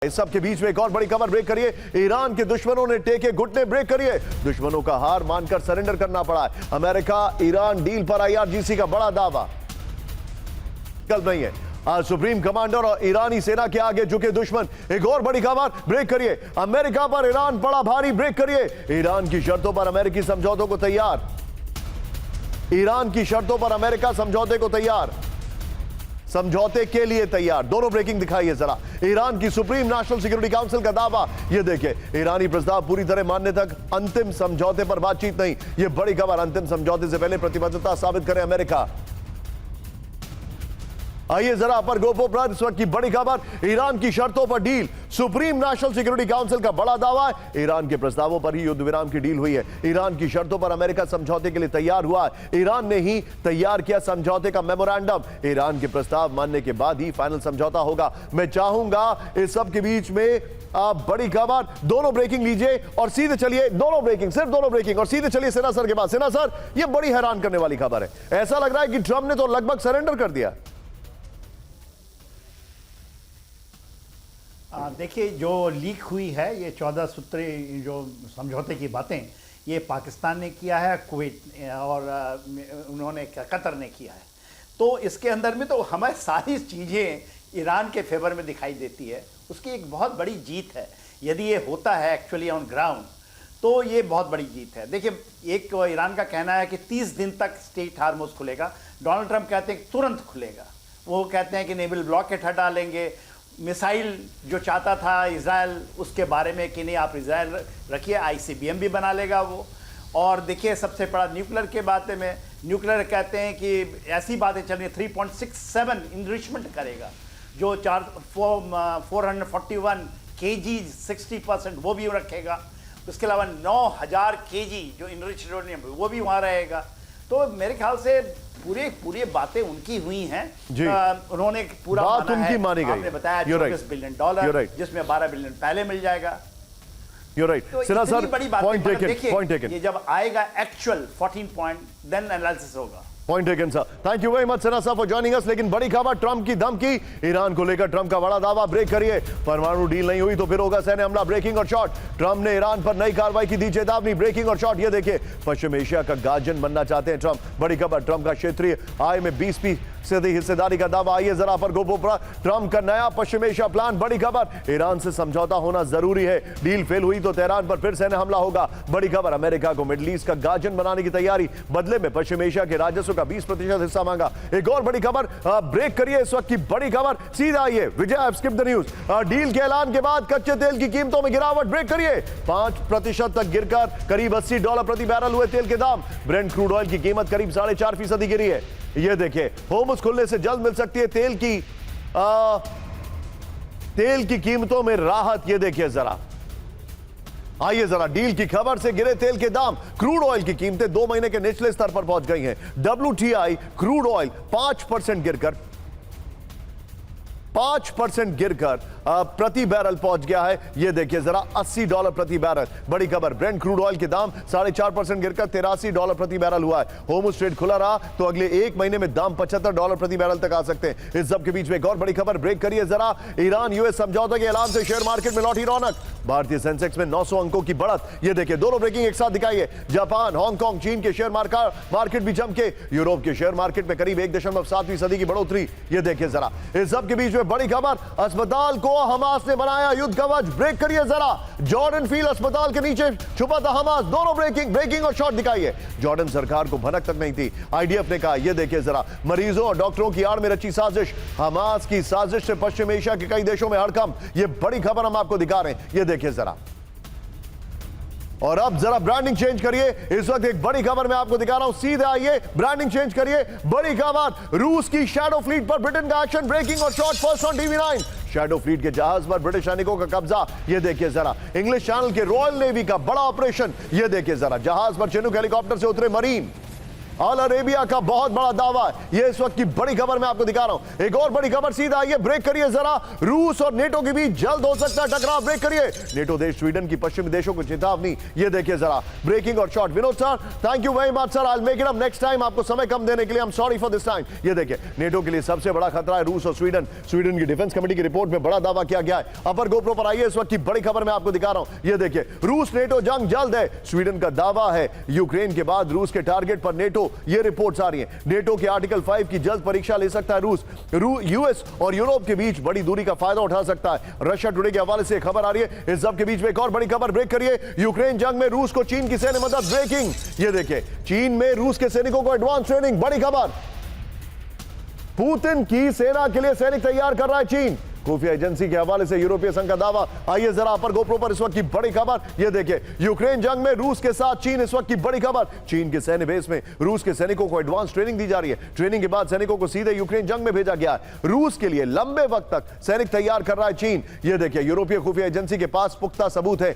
इस सब के बीच में एक और बड़ी खबर ब्रेक करिए। ईरान के दुश्मनों ने टेके घुटने ब्रेक करिए। दुश्मनों का हार मानकर सरेंडर करना पड़ा है। अमेरिका ईरान डील पर IRGC का बड़ा दावा कल नहीं है। आज सुप्रीम कमांडर और ईरानी सेना के आगे झुके दुश्मन। एक और बड़ी खबर ब्रेक करिए। अमेरिका पर ईरान पड़ा भारी ब्रेक करिए। ईरान की शर्तों पर अमेरिकी समझौतों को तैयार। ईरान की शर्तों पर अमेरिका समझौते को तैयार, समझौते के लिए तैयार। दोनों ब्रेकिंग दिखाइए जरा। ईरान की सुप्रीम नेशनल सिक्योरिटी काउंसिल का दावा, ये देखिए। ईरानी प्रस्ताव पूरी तरह मानने तक अंतिम समझौते पर बातचीत नहीं। ये बड़ी खबर। अंतिम समझौते से पहले प्रतिबद्धता साबित करे अमेरिका। आइए जरा अपर गोपोप्रद इस वक्त की बड़ी खबर। ईरान की शर्तों पर deal. Supreme national security council का बड़ा दावा है, ईरान के प्रस्तावों पर ही युद्ध विराम की डील हुई है। ईरान की शर्तों पर अमेरिका समझौते के लिए तैयार हुआ है। ईरान ने ही तैयार किया समझौते का मेमोरेंडम। ईरान के प्रस्ताव मानने के बाद ही फाइनल समझौता होगा। मैं चाहूंगा इस सब के बीच में आप बड़ी खबर, दोनों ब्रेकिंग लीजिए और सीधे चलिए। दोनों ब्रेकिंग, सिर्फ दोनों ब्रेकिंग, और सीधे चलिए सेना सर के पास। सेना सर, यह बड़ी हैरान करने वाली खबर है। ऐसा लग रहा है कि ट्रंप ने तो लगभग सरेंडर कर दिया। देखिए, जो लीक हुई है ये 14 सूत्री जो समझौते की बातें, ये पाकिस्तान ने किया है, कुवैत और उन्होंने कतर ने किया है। तो इसके अंदर में तो हमें सारी चीज़ें ईरान के फेवर में दिखाई देती है। उसकी एक बहुत बड़ी जीत है। यदि ये होता है एक्चुअली ऑन ग्राउंड तो ये बहुत बड़ी जीत है। देखिए, एक ईरान का कहना है कि 30 दिन तक स्ट्रेट हार्मोज खुलेगा। डोनाल्ड ट्रंप कहते हैं कि तुरंत खुलेगा। वो कहते हैं कि नेवल ब्लॉकेट हटा लेंगे। मिसाइल जो चाहता था इजराइल, उसके बारे में कि नहीं आप इजराइल रखिए, ICBM भी बना लेगा वो। और देखिए, सबसे बड़ा न्यूक्लियर के बातें में, न्यूक्लियर कहते हैं कि ऐसी बातें चल रही हैं 3.67 इनरिचमेंट करेगा, जो 441 kg 60% वो भी रखेगा। उसके अलावा 9000 kg जो इनरिच यूरेनियम वो भी वहाँ रहेगा। तो मेरे ख्याल से पूरी बातें उनकी हुई हैं। उन्होंने पूरा बात उनकी मानी गई। आपने बताया $24 बिलियन, जिसमें $12 बिलियन पहले मिल जाएगा। You're right. तो सेना सर, बड़ी बात point taken. ये जब आएगा एक्चुअल 14 पॉइंट, देन एनालिसिस होगा। Point taken sir. Thank you very much सेना सर फॉर जॉइनिंग अस। लेकिन बड़ी खबर, ट्रंप की धमकी। ईरान को लेकर ट्रंप का बड़ा दावा ब्रेक करिए। परमाणु डील नहीं हुई तो फिर होगा सैन्य हमला। ब्रेकिंग और शॉर्ट। ट्रंप ने ईरान पर नई कार्रवाई की दी चेतावनी। ब्रेकिंग और शॉर्ट, ये देखिए। पश्चिम एशिया का गार्जियन बनना चाहते हैं ट्रंप। बड़ी खबर, ट्रंप का क्षेत्रीय आय में 20% हिस्सेदारी का दावा। आइए जरा पर गोपोप्रा, ट्रंप का नया पश्चिम एशिया प्लान। बड़ी खबर, ईरान से समझौता होना जरूरी है। डील फेल हुई तो तेहरान पर फिर सैन्य हमला होगा। बड़ी खबर, अमेरिका को मिडिल ईस्ट का गार्जियन बनाने की तैयारी। बदले में पश्चिम एशिया के राजस्व का 20% हिस्सा मांगा। एक और बड़ी खबर ब्रेक करिए इस वक्त की बड़ी खबर। सीधा आइए विजय, स्किप द न्यूज। डील के ऐलान के बाद कच्चे तेल की कीमतों में गिरावट। ब्रेक करिए। 5% तक गिरकर करीब $80 प्रति बैरल हुए तेल के दाम। ब्रेंट क्रूड ऑयल की कीमत करीब 4.5% गिरी है। ये देखिए, होर्मुज खुलने से जल्द मिल सकती है तेल की कीमतों में राहत। ये देखिए जरा। आइए जरा, डील की खबर से गिरे तेल के दाम। क्रूड ऑयल की कीमतें 2 महीने के निचले स्तर पर पहुंच गई हैं। WTI क्रूड ऑयल 5% गिरकर प्रति बैरल पहुंच गया है। यह देखिए जरा, $80 प्रति बैरल। बड़ी खबर, ब्रेंट क्रूड ऑयल के दाम 4.5% गिरकर $83 प्रति बैरल हुआ है। होर्मुज स्ट्रेट खुला रहा तो अगले 1 महीने में दाम $75 प्रति बैरल तक आ सकते हैं। इस सब के बीच में एक और बड़ी खबर ब्रेक करिए जरा। ईरान US समझौते के ऐलान से शेयर मार्केट में लौटी रौनक। भारतीय सेंसेक्स में 900 अंकों की बढ़त। यह देखिए, दोनों ब्रेकिंग एक साथ दिखाइए। जापान, हांगकांग, चीन के शेयर मार्केट भी चमके। यूरोप के शेयर मार्केट में करीब 1.7% की बढ़ोतरी। यह देखिए जरा। इस सब के बीच में बड़ी खबर, अस्पताल को हमास ने बनाया युद्ध कवच। ब्रेक करिए जरा। जॉर्डन फील्ड अस्पताल के नीचे छुपा था हमास। दोनों ब्रेकिंग और शॉर्ट दिखाइए। जॉर्डन सरकार को भनक तक नहीं थी, IDF ने कहा। यह देखिए जरा, मरीजों और डॉक्टरों की आड़ में रची साजिश। हमास की साजिश से पश्चिम एशिया के कई देशों में हड़कंप। यह बड़ी खबर हम आपको दिखा रहे हैं। यह देखिए जरा। और अब जरा ब्रांडिंग चेंज करिए। इस वक्त एक बड़ी खबर मैं आपको दिखा रहा हूं। सीधे आइए, ब्रांडिंग चेंज करिए। बड़ी खबर, रूस की शैडो फ्लीट पर ब्रिटेन का एक्शन। ब्रेकिंग और short first on TV9। Shadow fleet के जहाज पर ब्रिटिश सैनिकों का कब्जा। यह देखिए जरा। इंग्लिश चैनल के रॉयल नेवी का बड़ा ऑपरेशन। यह देखिए जरा। जहाज पर चिनूक हेलीकॉप्टर से उतरे मरीन। अल अरेबिया का बहुत बड़ा दावा है। ये इस वक्त की बड़ी खबर मैं आपको दिखा रहा हूं। एक और बड़ी खबर सीधा आइए, ब्रेक करिए जरा। रूस और नेटो के बीच जल्द हो सकता है टकराव, ब्रेक करिए। नेटो देश स्वीडन की पश्चिमी देशों को चेतावनी, ये देखिए जरा ब्रेकिंग और short. Vinod sir, thank you very much sir, I will make it up next time. आपको समय कम देने के लिए I am sorry for this time. ये देखिए नेटो के लिए सबसे बड़ा खतरा है रूस और स्वीडन। स्वीडन की डिफेंस कमेटी की रिपोर्ट में बड़ा दावा किया गया है। अपर गोप्रो पर आइए, इस वक्त की बड़ी खबर मैं आपको दिखा रहा हूं। ये देखिए रूस नेटो जंग जल्द है, स्वीडन का दावा है। यूक्रेन के बाद रूस के टारगेट पर नेटो, ये रिपोर्ट्स आ रही हैं। नेटो के आर्टिकल 5 की जल्द परीक्षा ले सकता है रूस। यूएस और यूरोप के बीच बड़ी दूरी का फायदा उठा सकता है। रशिया टुडे के हवाले से खबर आ रही है। इस सब के बीच में एक और बड़ी खबर, ब्रेक करिए। यूक्रेन जंग में रूस को चीन की सैन्य मदद, ब्रेकिंग। ये देखिए चीन में रूस के सैनिकों को एडवांस ट्रेनिंग, बड़ी खबर। पुतिन की सेना के लिए सैनिक तैयार कर रहा है चीन, खुफिया एजेंसी के हवाले से यूरोपीय संघ का दावा। आइए जरा अपर गोप्रो पर इस वक्त की बड़ी खबर, ये देखिए यूक्रेन जंग में रूस के साथ चीन, इस वक्त की बड़ी खबर। चीन के सैन्य बेस में रूस के सैनिकों को एडवांस ट्रेनिंग दी जा रही है। ट्रेनिंग के बाद सैनिकों को सीधे यूक्रेन जंग में भेजा गया है। रूस के लिए लंबे वक्त तक सैनिक तैयार कर रहा है चीन। ये देखिए यूरोपीय खुफिया एजेंसी के पास पुख्ता सबूत है।